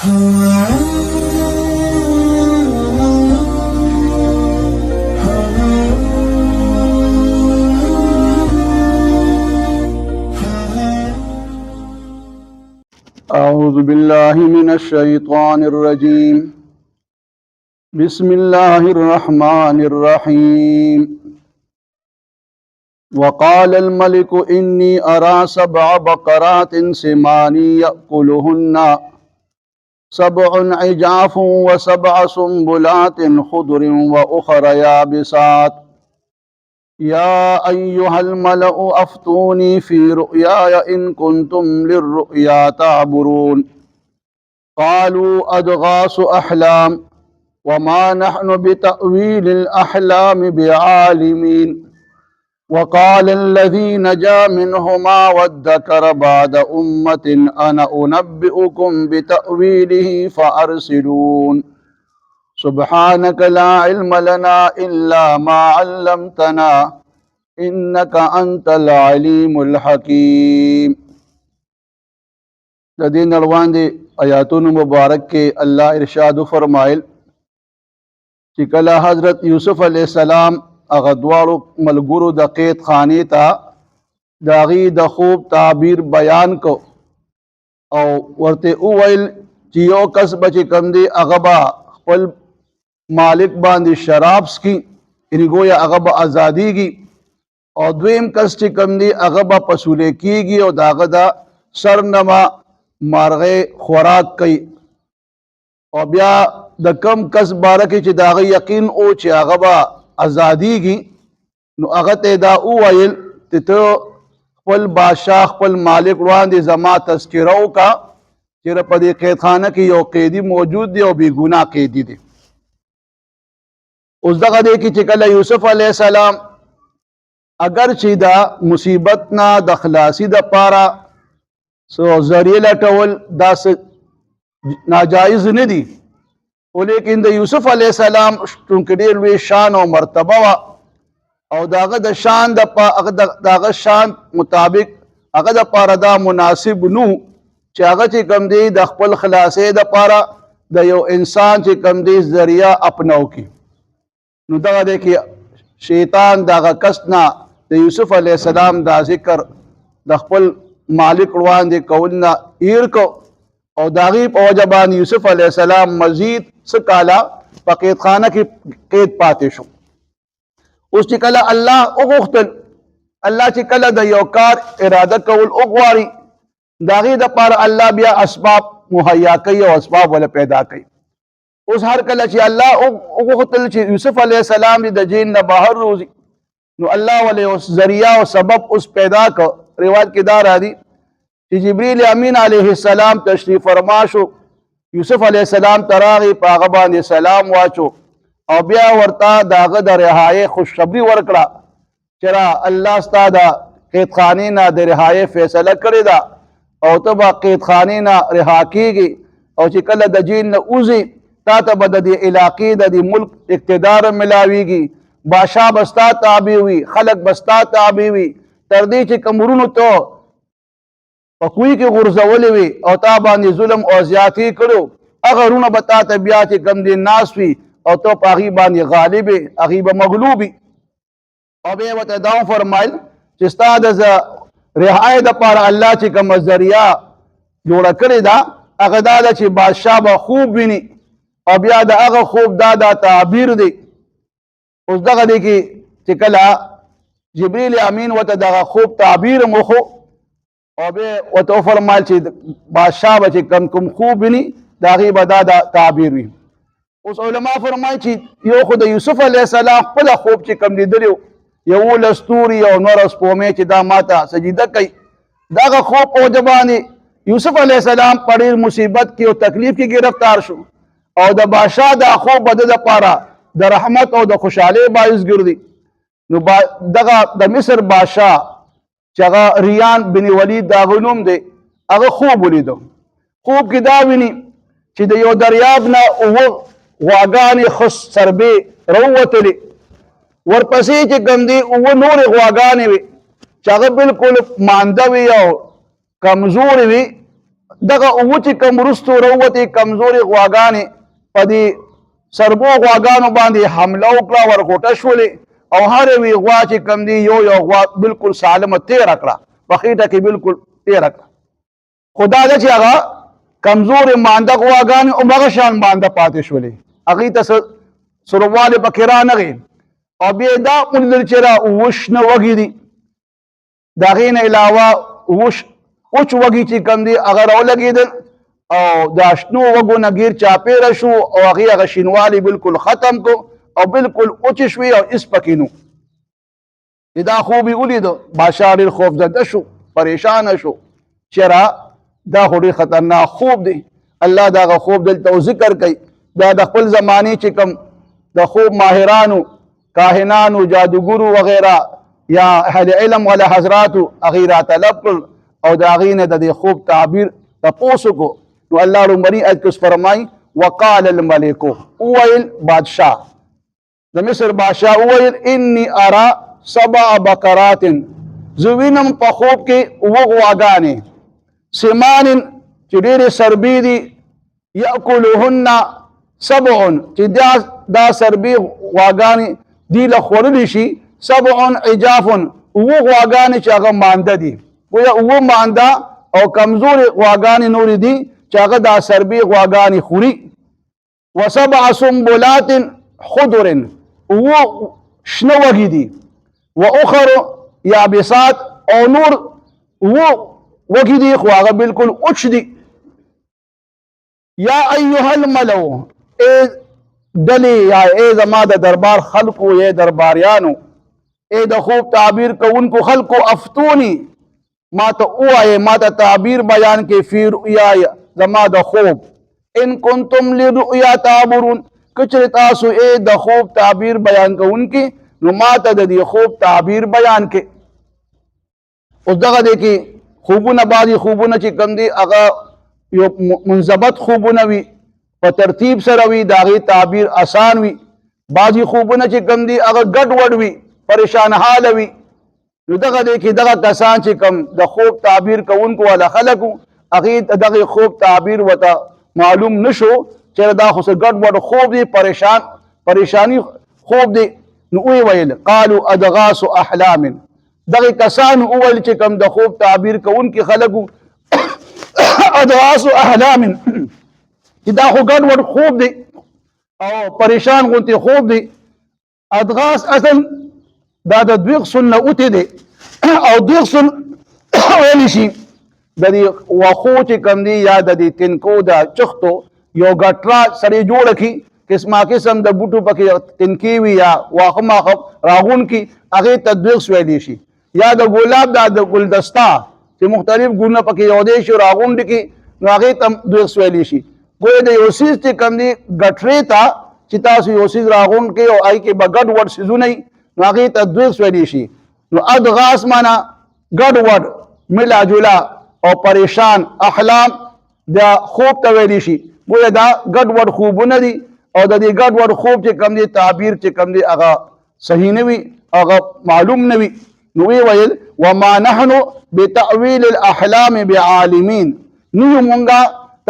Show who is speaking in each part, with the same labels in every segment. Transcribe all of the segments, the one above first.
Speaker 1: أعوذ بالله من الشيطان الرجيم. بسم الله الرحمن الرحيم. وقال الملك إني أرى 7 بقرات سمان يأكلهن 7 عجاف و7 سنبلات خضر وأخر يابسات يا أيها الملأ أفتوني في رؤياي إن كنتم للرؤيا تعبرون قالوا أضغاث أحلام وما نحن بتأويل الأحلام بعالمين وقال الذي نجا منهما وادكر بعد أمة أنا أنبئكم بتأويله فأرسلون سبحانك لا علم لنا إلا ما علمتنا إنك أنت العليم الحكيم. لدين روان دي آیاتون مبارک کے اللہ ارشاد فرمائل چې کله حضرت یوسف علیہ السلام هغه دواړو ملګرو د قید خانې ته د هغې د خوب تعبیر بیان کو او ورته وویل چې یو کس به چې کوم دی هغه به خپل مالک باندې شراب څکي یعنې ګویا هغه به ازادیږي او دویم کس چې کوم دی هغه به پسولی کیږي او د هغه د سر نه مارغې خوراک کوي او بیا د کم کس باره کې چې د هغه یقین او چې هغه به ازادیږي نو هغه ته دا وویل چې ته خپل بادشاه خپل مالک وړاندې زما تذکره وکړه چې په دې قیدخانه کې یو قیدي موجود دی او بې ګناه قیدي دی. اوس دغه دی کې چې کله یوسف علیه السلام اگر چې دا مصیبت نه د خلاصي دپاره سو ذریعه لټول دا ناجایز نه دي ولیکن د یوسف علیه السلام چونکې ډېر لوی شان او مرتبه وه او د هغه د شان د هغه شان مطابق هغه دپاره دا مناسب نو چې هغه چې کوم دی د خپل خلاصۍ دپاره د یو انسان چې کوم دی ذریعه اپنو کړي. نو دغه دی کې شیطان د هغه کس نه د یوسف علیه السلام دا ذکر د خپل مالک وړاندې کول نه ایر کو او د هغې په وجه باندې یوسف علیه السلام مزید څه کاله په قیدخانه کې قید پاتې شو. اوس چې کله الله وغوښتل الله چې کله د یو کار اراده کول وغواړي د هغې دپاره الله بیا اسباب مهیا کوي او اسباب وله پیدا کوي. اوس هر کله چې الله وغوښتل چې یوسف علیه السلام د جیل نه بهر روزي نو الله ولې اوس ذریعه او سبب اوس پیدا کو. روایت کې دا راځي چې جبریل امین علیه السلام تشریف فرما شو یوسف علیه السلام ته راغی په هغه باندې سلام واچو او بیا ورته د هغه د رهایۍ خوشخبري ورکړه چې را الله ستا د قیدخانې نه د رهایۍ فیصله کړې ده او ته به قیدخانې نه رها کېږي او چې کله د جیل نه وځې تا ته به د دې علاقې د دې ملک اقتدار ملاویږي بادشاه به ستا تابع وي خلک به ستا تابع وي تر دې چې کمرونو ته په کوی کې غورځولې وي او تا باندې ظلم او زیاتي کړو هغه غرونه به تا ته بیا چې کم دی ناست وي او ته په هغې باندې غالب یې هغې به مغلوب وي. او بیا یې ورته دا وفرمایل چې ستا د رهایۍ دپاره الله چې کومه ذریعه جوړه کړې ده هغه دا ده چې بادشاه به خوب ویني او بیا د هغه خوب دا تعبیر دی. اوس دغه دی کې چې کله جبریل امین ورته دغه خوب تعبیر مخو او بیا ورته وفرمایل چې بادشاه به چې کوم خوب ویني د هغې به دا تعبیر وي. اوس علما فرمایي چې یو خو د یوسف علیه السلام خپله خوب چې کوم لیدلی و 11 ستوري او 9 سپومې چې دا ماته سجده کوي دغه خوب په وجه باندې یوسف علیه السلام په ډېر مصیبت کې او تکلیف کې گرفتار شو او د بادشاه دا خوب به د دپاره د رحمت او د خوشحالۍ باعث ګرځي. نو دغه د مصر بادشاه چې هغه ریان بن ولید د هغه نوم دی هغه خوب ولیدو. خوب کې دا ویني چې د یو دریاب نه اووه غواګانې خس سربې راووتلې ورپسې چې کوم دی اووه نورې غواګانې وې چې هغه بلکل مانده وي او کمزورې وي دغه اوه چې کوم وروستو راووتې کمزورې غواګانې په دې سربو غواګانو باندې حمله وکړه ورغوټه شولې او هر یوې غوا چې کوم دی یو غوا بالکل سالمه تېره کړه په خېټه کې بالکل تېره کړه خو دا ده چې هغه کمزورې مانده غواګانې همغه شان مانده پاتې شولې هغوی ته سرووالی پکې رانغی او بیا یې دا ولیدل چې را اوه شنه وږي دي د هغې نه علاوه اوه وچ وږي چې کوم دي هغه راولګېدل او دا شنو وږو نه ګیر چاپېره شو او هغې هغه شینوالی بالکل ختم کو او بالکل وچې شوې او هېڅ پکې نو چې دا خوب یې ولیدو بادشاه ډېر خوفزده شو پریشانه شو چېرې دا خو ډېر خطرناک خوب دی الله د هغه خوب دلته ذکر کوي بیا د خپل زمانې چې کوم د خوب ماهرانو کاهنانو جادوګرو وغیره یا اهل علم والا حضراتو هغې راطلب کړل او د هغې نه د دې خوب تعبیر تپوس وکړو نو الله لومړني آیت کې فرمایي وقال الملک وویل بادشاه د مصر بادشاه وویل انی ارى 7 بقرات زه وینم په خوب کې 7 غواګانې سمان چې ډېرې سربې دي یاکلهن 7 چې دا سربې غواګانې دي له خوړلی شي 7 عجاف 7 غواګانې چې هغه مانده دي گویا 7 مانده او کمزورې غواګانې نورې دي چې هغه دا سربې غواګانې خوري و7 سنبلات خضر 7 شنه وږي دي و اخر یابسات او نور 7 وږي دي خو هغه بالکل وچ دي یا ایها الملو ای دلی یا ای زما د دربار خلقو ای درباریانو ای د خوب تعبیر کوونکو خلقو افتونی ما ته ووایه ما ته تعبیر بیان کې فی رؤیای زما د خوب ان کنتم لرؤیا تعبرون کچره تاسو ای د خوب تعبیر بیان کوونکي نو ما ته د دې خوب تعبیر بیان کې اوس دغه دی کې خوبونه بعضې خوبونه چې کوم دي هغه یو منضبط خوبونه وي په ترتیب سره وي د هغې تعبیر آسان وي بعضې خوبونه چې کوم دي هغه ګډ وډ وي پریشان حاله وي نو دغه دی کې دغه کسان چې کوم د خوب تعبیر کوونکو والا خلک وو هغې دغه خوب تعبیر ورته معلوم نشو چې دا خو څه ګډ وډ خوب دی پریشانی خوب دی نو وی ویل قالوا ادغاث احلام دغه کسان وویل چې کوم د خوب تعبیر کوونکي خلک وو ادغاث احلام چې دا خو ګډ وډ خوب دی او پریشان غونتی خوب دی ادغاث اصل دا د دویغسن نه اوتې دی او دویغسن ویلی شي د دې وښو چې کوم دی یا د دې تنکو د چختو یو ګټره سړی جوړه کړي قسمه قسم د بوټو پکې تنکې وي یا واښه ماښه راغونکي هغې ته دویغس ویلی شي یا د ګلاب دا د ګلدسته چې مختلف ګلونه پکې یودی شي راغونډ کړي نو هغې ته دویغس ویلی شي ګویا د یو څیز چې کوم دی ګټرې ته چې تاسو یو څیز راغونډ کړئ او هغې کې به ګډ وډ څیزونه وي نو هغې ته دویغس ویلی شي نو ادغاث معنا ګډ وډ ملا جلا او پریشان احلام د خوب ته ویلی شي ګویا دا ګډ وډ خوبونه دي او د دې ګډ وډ خوب چې کوم دی تعبیر چې کوم دی هغه صحیح نه وي هغه معلوم نه وي نو وی ویل وما نحن بتأویل الاحلام بعالمین نو مونږه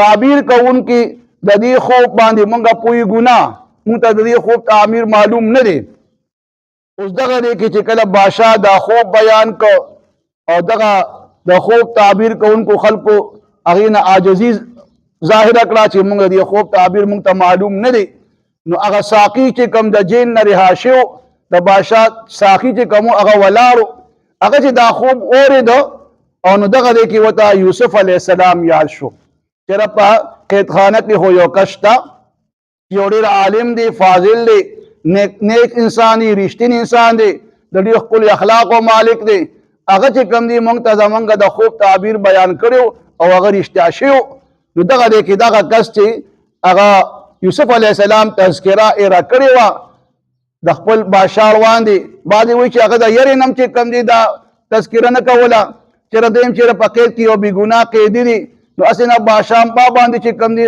Speaker 1: تعبیر کوونکي د دې خوب باندې مونږه پوهېږو نه مونږ ته د دې خوب تعبیر معلوم نه دی اوس دغه دی کې چې کله بادشاه دا خوب بیان کو او دغه د خوب تعبیر کوونکو خلکو هغې نه عاجزي ظاهره کړه چې مونږ د دې خوب تعبیر مونږ ته معلوم نه دی نو هغه ساقي چې کوم د جیل نه رها شو د بادشاه ساقي چې کوم هغه ولاړو هغه چې دا خوب اورېده او نو دغه دی کې ورته یوسف علیه السلام یاد شو چېرې په قیدخانه کې خو یو کس شته یو ډېر عالم دی فاضل دی نیک انسان دی رښتینی انسان دی د ډېر ښکلي اخلاقو مالک دی هغه چې کوم دی مونږ ته زمونږ د خوب تعبیر بیان کړی او هغه رښتیا شوی نو دغه دی کې دغه کس چې هغه یوسف علیه السلام تذکره ایره کړې وه د خپل بادشاه روان دی بعضې وایي چې هغه د یرې نم چې کوم دی دا تذکره نه کوله چېرې دویم چېرې په قید کې یو بېګناه قیدي دی نو هسې نه بادشاه په باندې چې کوم دی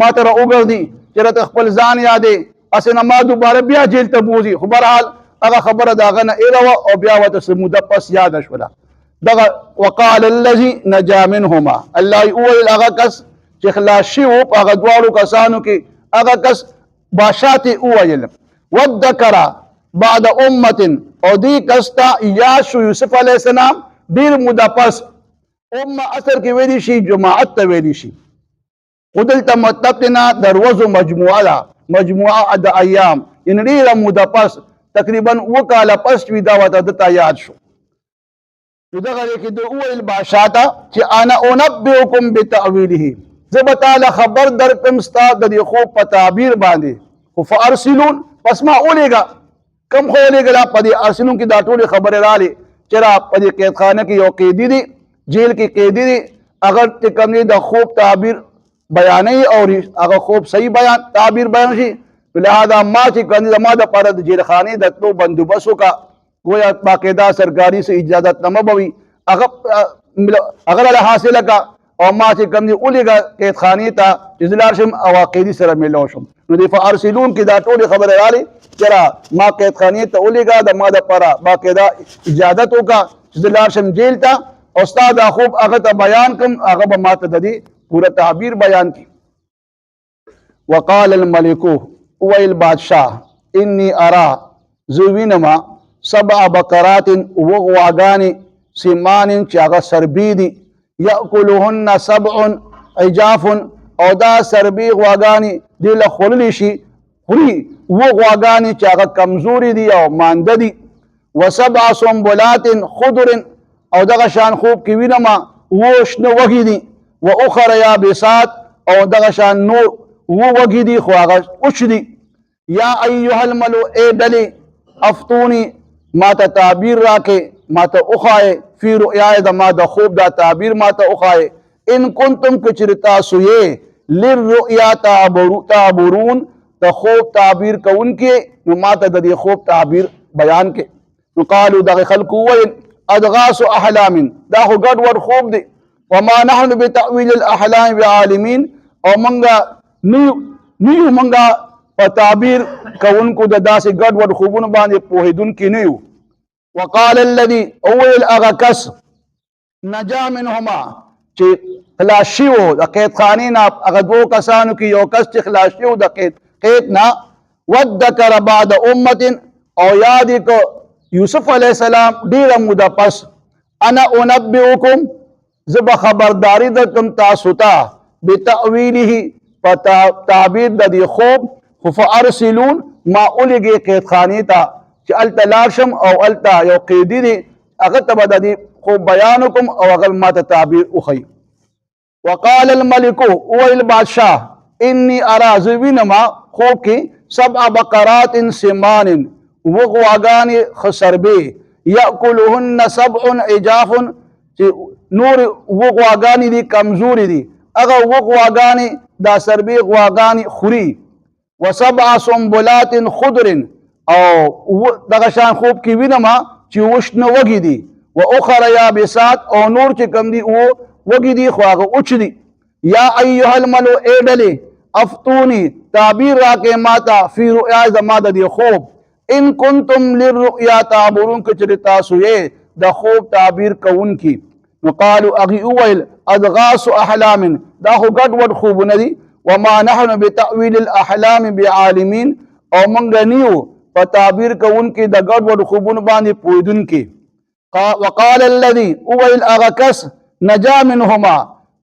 Speaker 1: ما ته راوګرځي چېرې ته خپل ځان یادې هسې نه ما دوباره بیا جیل ته بوځي خو برحال هغه خبره د هغه نه ایره وه او بیا ورته څه موده پس یاده شوله دغه وقال الذي نجا منهما الله اول هغه کس چې خلاص شوی په هغه دواړو کسانو کې هغه کس بادشاه ته وویل وذکر بعد امه او دې کس ته یاد شو یوسف علیه السلام ډېر موده پس امه اثر کې ویلی شي جماعت ته ویلی شي خو دلته مطلب دی نه د ورځو مجموعه ده مجموعه د ایام یعنې ډېره موده پس تقریبا 2 کاله پس چې دا ورته دته یاد شو نو دغه کې د اول بادشاه ته چې انا انبئکم بتاویله زه به تعالی خبر درکړم ستا د دې خوب په تعبیر باندې خو فارسلون پس ما اولېږه کم خو اولېږله په دې ارسلون کې دا ټولې خبرې رالې چې را په دې قیدخانه کې یو قیدي دی جیل کې قیدي دی اگر چې کوم دی د خوب تعبیر بیانوي او هغه خوب صحیح بیان تعبیر بیان شي لہذا ما چې کوم دی زما دپاره د جیل خانې د تلو بندوبست وکړه گویا باقاعده سرکاری سے اجازت نامه به وي هغه راله حاصله کړه او ما چې کوم دی اولېږه قیدخانې ته چې زه لاړ شم او قیدي سره میلاو شم نو د فارسلون کې دا ټولې خبرې رالې چې ما قیدخانې ته اولېږه د ما دپاره باقاعده اجازت وکړه چې زه لاړ شم جیل ته او ستا دا خوب هغه ته بیان کړم هغه به ما ته د دې پوره تعبیر بیان کړي وقال الملک ویل بادشاه انی ارا زه وینمه 7 بقرات وغواګانې سمان چې هغه سربي دي یاکلهن 7 عجاف او دا سربي غواګانې دې له خوړلی شي خوري وغواګانې چې هغه کمزوري دي او مانده دي و7 سنبلات خضر او دغه شان خوب کې وینمه 8 شنه وږي دي و اخر یابسات او دغه شان نور وږي دي خو هغه اوچ دي یا ایها الملو ای ډلې افتونی ما ته تعبیر راکې ما ته وښایې فی رؤیای د ما د خوب دا تعبیر ما ته وښایې ان کنتم که چېرې تاسو یې للرؤیا تعبرون د خوب تعبیر کوونکې نو ما ته د دې خوب تعبیر بیان کې نو قالو دغه خلکو وویل ادغاث احلام دا خو ګډ وډ خوب دی وما نحن بتأویل الاحلام بعالمین او منګه نیو منګه په تعبیر کوونکو د داسې ګډ وډ خوبونو باندې پوهېدونکي نه یو وقال الذي اول هغه کس نجا منهما چې خلاص شوی و د قیدخانې نه هغه 2 کسانو کې یو کس چې خلاص شوی و د قید نه وذکر بعد امة او یاد یې کو یوسف علیه السلام ډېره موده پس انا انبئکم زه به خبرداری درکړم تاسو ته بتأویله په تعبیر د دې خوب خو فارسلون ما اولېږې قیدخانې ته چې هلته لاړ شم او هلته یو قیدي دی هغه ته به د دې خوب بیان وکړم او هغه ما ته تعبیر وښیي وقال الملک وویل بادشاه انی ارا زه وینمه خوب کې 7 بقرات سمان 7 غواګانې ښه سربې یاکلهن 7 عجاف چې نور 7 غواګانې دي کمزوري دي هغه 7 غواګانې دا سربې غواګانې خوري و7 سنبلات خضر او دغه شان خوب کې وینمه چې 8 شنه وږي دي و اخر یابسات او نور چې کم دي وږي دي خو هغه اوچ دي یا ایها الملو ای ډلې افتونی تعبیر راکې ماته فی رؤیا زما د دې خوب ان کنتم للرؤیا تعبرون که چېرې تاسو یې د خوب تعبیر کوونکي نو قالو هغې وویل ادغاث احلام دا خو ګډ وډ خوبونه دي وما نحن بتأویل الاحلام بعالمین او منګه نیو په تعبیر کوونکي د ګډ وډ خوبونو باندې پوهېدونکي وقال الذي وویل هغه کس نجا منهما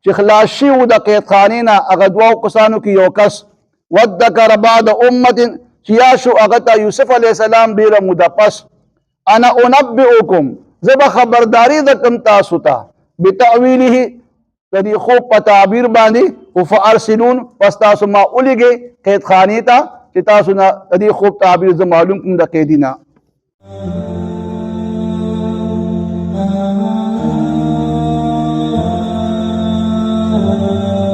Speaker 1: چې خلاص شوی و د قیدخانې نه هغه 2 کسانو کې یو کس وذکر بعد امة چې یا شو هغه ته یوسف علیه السلام ډېره موده پس انا انبئکم زه به خبرداری درکړم تاسو ته بتأویله د دې خوب په تعبیر باندې خو فارسلون پس تاسو ما اولېږې قیدخانې ته چې تاسو نه د دې خوب تعبیر زه معلوم کړم د قیدي نه
Speaker 2: Oh